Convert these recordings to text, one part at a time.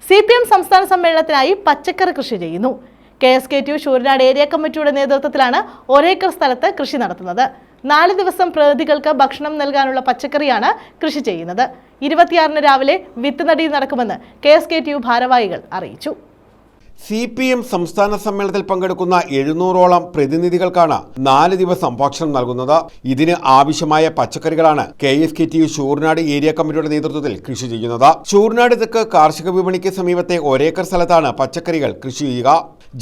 CPM സംസ്ഥാന സമ്മേളനത്തിനായി പച്ചക്കറി കൃഷി ചെയ്യുന്നു. KSKTU ശൂരനാട് ഏരിയ കമ്മിറ്റിയുടെ നേതൃത്വത്തിലാണ് ഒരേക്കർ സ്ഥലത്ത് കൃഷി നടത്തുന്നത്. 4 ദിവസം പ്രതിനിധികൾക്ക് ഭക്ഷണം നൽകാനുള്ള പച്ചക്കറിയാണ് കൃഷി ചെയ്യുന്നത്. 26-ന് രാവിലെ വിത്ത് നടീൽ നടക്കുമെന്ന് KSKTU ഭാരവാഹികൾ അറിയിച്ചു. CPM സംസ്ഥാന സമ്മേളനത്തിൽ പങ്കെടുക്കുന്ന 700ഓളം പ്രതിനിധികൾക്കാണ് 4 ദിവസം ഭക്ഷണം നൽകുന്നത്. ഇതിന് ആവശ്യമായ പച്ചക്കറികളാണ് KSKTU ശൂരനാട് ഏരിയ കമ്മിറ്റിയുടെ നേതൃത്വത്തിൽ കൃഷി ചെയ്യുന്നത്. ശൂരനാട് തെക്ക് കാർഷിക വിപണിക്ക് സമീപത്തെ ഒരേക്കർ സ്ഥലത്താണ് പച്ചക്കറികൾ കൃഷി ചെയ്യുക.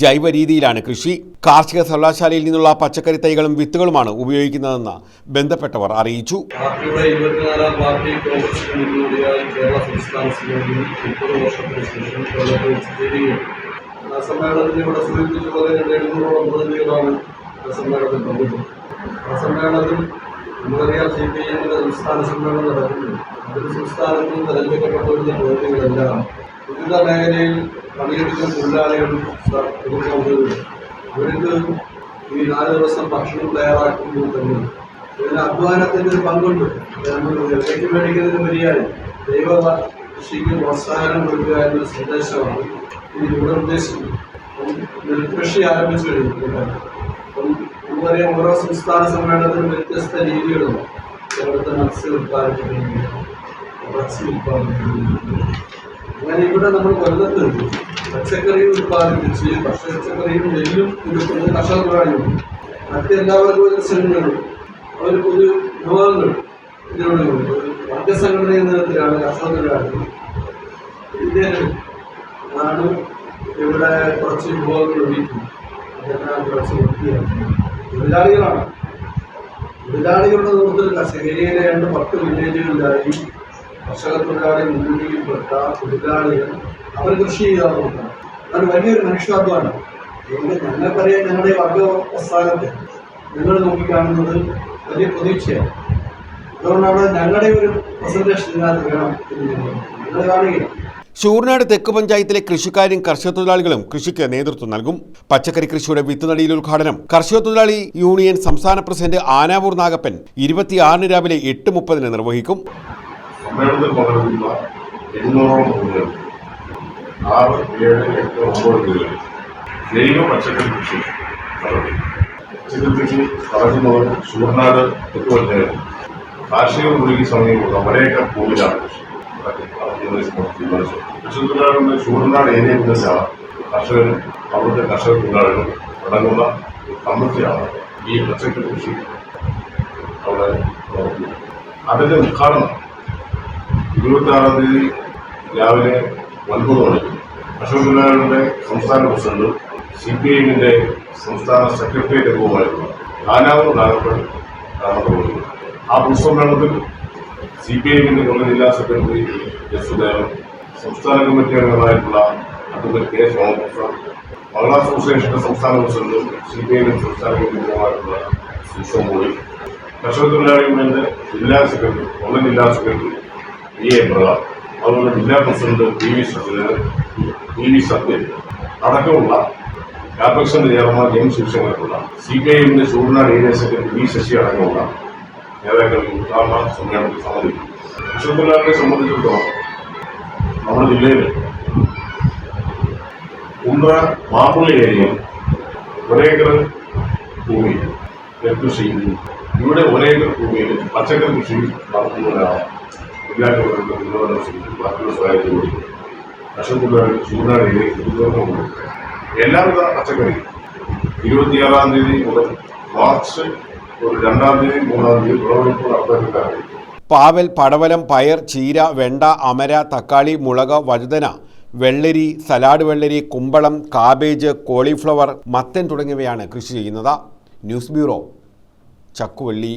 ജൈവ രീതിയിലാണ് കൃഷി. കാർഷിക സർവകലാശാലയിൽ നിന്നുള്ള പച്ചക്കറി തൈകളും വിത്തുകളുമാണ് ഉപയോഗിക്കുന്നതെന്ന് ബന്ധപ്പെട്ടവർ അറിയിച്ചു. സമ്മേളനത്തിൽ ഇവിടെ സൂചിപ്പിച്ച പോലെ 700ഓളം പ്രതിനിധികളാണ് സമ്മേളനത്തിൽ പങ്കെടുക്കുന്നത്. ആ സമ്മേളനത്തിൽ നമുക്കറിയാം CPIMന്റെ സംസ്ഥാന സമ്മേളനം നടക്കുന്നു. അതിൽ സംസ്ഥാനത്തിൽ തെരഞ്ഞെടുക്കപ്പെട്ടുവരുന്ന പ്രതിനിധികളെല്ലാം വിവിധ മേഖലയിൽ പണിയെടുക്കുന്ന തൊഴിലാളികളും അവർക്ക് ഈ 4 ദിവസം ഭക്ഷണം തയ്യാറാക്കുമ്പോൾ തന്നെ ഇതിന് അധ്വാനത്തിൻ്റെ ഒരു പങ്കുണ്ട്. വിലയ്ക്ക് മേടിക്കുന്നതിന് മര്യാദ ജൈവ കൃഷിക്ക് പ്രോത്സാഹനം കൊടുക്കുക എന്നൊരു സന്ദേശമാണ് ഇവിടെ ഉദ്ദേശിക്കുന്നത്. നെൽകൃഷി ആരംഭിച്ചു കഴിഞ്ഞു. നമുക്കറിയാം ഓരോ സംസ്ഥാന സമ്മേളനത്തിനും വ്യത്യസ്ത രീതികളുണ്ട്. കേരളത്തെ മത്സ്യ ഉത്പാദിപ്പിക്കുന്നു, ഇറച്ചി ഉത്പാദിപ്പിക്കുന്നു. അങ്ങനെ ഇവിടെ നമ്മൾ കൊല്ലത്ത് പച്ചക്കറിയും ഉത്പാദിപ്പിച്ച് പച്ചക്കറിയും നെല്ലും കൊടുക്കുന്ന കർഷക തൊഴിലാളികളുണ്ട്. മറ്റെല്ലാവർക്കും ഒരു സംഘടനകളും അവർക്ക് ഒരു വിഭാഗങ്ങൾ ഇതിനോട് വർഗസംഘടന എന്ന തരത്തിലാണ് കർഷക തൊഴിലാളികൾ. ആണ് ഇവിടെ കുറച്ച് വിഭവങ്ങൾ ഉപയോഗിക്കുന്നത്. അതെല്ലാം കുറച്ച് വൃത്തിയാക്കി തൊഴിലാളികളാണ്. തൊഴിലാളികളുടെ നേതൃത്വത്തിൽ ഏരിയയിലെ 10 വില്ലേജുകളിലായി കർഷക തൊഴിലാളി മുൻഗണനയിൽപ്പെട്ട തൊഴിലാളികൾ അവർ കൃഷി ചെയ്താൽ നോക്കണം. അത് വലിയൊരു മനുഷ്യാധ്വാനം. ഞങ്ങൾക്കറിയാം ഞങ്ങളുടെ വർഗ പ്രസ്ഥാനത്തെ ഞങ്ങൾ നോക്കിക്കാണുന്നത് വലിയ പ്രതീക്ഷയാണ്. അതുകൊണ്ടാണ് ഞങ്ങളുടെ ഒരു പ്രസന്റേഷൻ ഇതിനകത്ത് വേണം ഞങ്ങൾ കാണുകയാണ്. ശൂരനാട് തെക്ക് പഞ്ചായത്തിലെ കൃഷിക്കാരും കർഷക തൊഴിലാളികളും കൃഷിക്ക് നേതൃത്വം നൽകും. പച്ചക്കറി കൃഷിയുടെ വിത്ത് നടീൽ ഉദ്ഘാടനം കർഷക തൊഴിലാളി യൂണിയൻ സംസ്ഥാന പ്രസിഡന്റ് ആനാവൂർ നാഗപ്പൻ 26-ന് രാവിലെ 8:30 നിർവഹിക്കും. സമ്മേളനത്തിൽ പങ്കെടുക്കുന്ന 700ഓളം തൊഴിലാളികൾ 6, 7, 8, 9 ജില്ലകളിൽ ജൈവ പച്ചക്കറി കൃഷി നടത്തി. പച്ചക്കറി കൃഷി നടക്കുന്നത് ശൂരനാട് തെക്ക് പഞ്ചായത്ത് കാർഷിക വിപണിക്ക് സമീപമുള്ള ഒരേക്കർ ഭൂമിയിലാണ് കൃഷി. കൃഷിത്തൊഴിലാളികളുടെ ശൂരനാട് ഏരിയ വികസന കർഷകരും അവിടുത്തെ കർഷക തൊഴിലാളികളും അടങ്ങുന്ന ഒരു കമ്മിറ്റിയാണ് ഈ പച്ചക്കറി കൃഷി അവിടെ നടത്തുന്നത്. അതിൻ്റെ ഉദ്ഘാടനം 26-ാം തീയതി രാവിലെ 9 മണിക്ക് കർഷക തൊഴിലാളികളുടെ സംസ്ഥാന പ്രസിഡന്റ് CPIMന്റെ സംസ്ഥാന സെക്രട്ടേറിയറ്റ് അംഗവുമായിട്ടുള്ള ആനാവൂർ നാഗപ്പൻ നിർവഹിക്കുന്നത്. ആ പൊതുസമ്മേളനത്തിൽ CPIMന്റെ കൊല്ലം ജില്ലാ സെക്രട്ടറി S. സുദേവൻ, സംസ്ഥാന കമ്മിറ്റി അംഗങ്ങളായിട്ടുള്ള അഡ്വക്കേറ്റ് K. സോമപ്രസാദ്, മഹിളാ അസോസിയേഷന്റെ സംസ്ഥാന പ്രസിഡന്റ് CPIM സംസ്ഥാന കമ്മിറ്റി അംഗമായിട്ടുള്ള സുഷമോളി, കർഷക തൊഴിലാളി യൂണിയന്റെ ജില്ലാ സെക്രട്ടറി കൊല്ലം ജില്ലാ സെക്രട്ടറി E. പ്രകാശ്, അതുപോലെ ജില്ലാ പ്രസിഡന്റ് PV സത്യൻ അടക്കമുള്ള ക്യാപെക്സിന്റെ ചെയർമാൻ M. ശിവശങ്കരപിള്ള, CPIMന്റെ Sooranad area secretary V. Sasi അടക്കമുള്ള നേതാക്കൾ ഉദ്ഘാടന സമ്മേളനത്തിൽ സംബന്ധിക്കും. കർഷക തൊഴിലാളികളെ സംബന്ധിച്ചിടത്തോളം നമ്മുടെ ജില്ലയിൽ കുണ്ട്ര മാപ്പിള ഏരിയയിൽ ഒരേക്കർ ഭൂമി നെൽകൃഷി, ഇവിടെ ഒരേക്കർ ഭൂമിയിൽ പച്ചക്കറി കൃഷി നടത്തുന്നതിനാണ് ജില്ലാ ബാക്കിയുള്ള സ്വകാര്യ കൂടി കർഷക തൊഴിലാളികൾ ശൂരനാട് ഏരിയയിൽ ഉദ്യോഗം. എല്ലാവിധ പച്ചക്കറി 26-ാം തീയതി മുതൽ മാർച്ച് 2-ാം തീയതി 3-ാം തീയതി വിളവെടുപ്പ് നടത്താൻ. പാവൽ, പടവലം, പയർ, ചീര, വെണ്ട, അമര, തക്കാളി, മുളക്, വഴുതന, വെള്ളരി, സലാഡ് വെള്ളരി, കുമ്പളം, കാബേജ്, കോളിഫ്ലവർ, മത്തൻ തുടങ്ങിയവയാണ് കൃഷി ചെയ്യുന്നത്. News bureau, Chakkuvalli.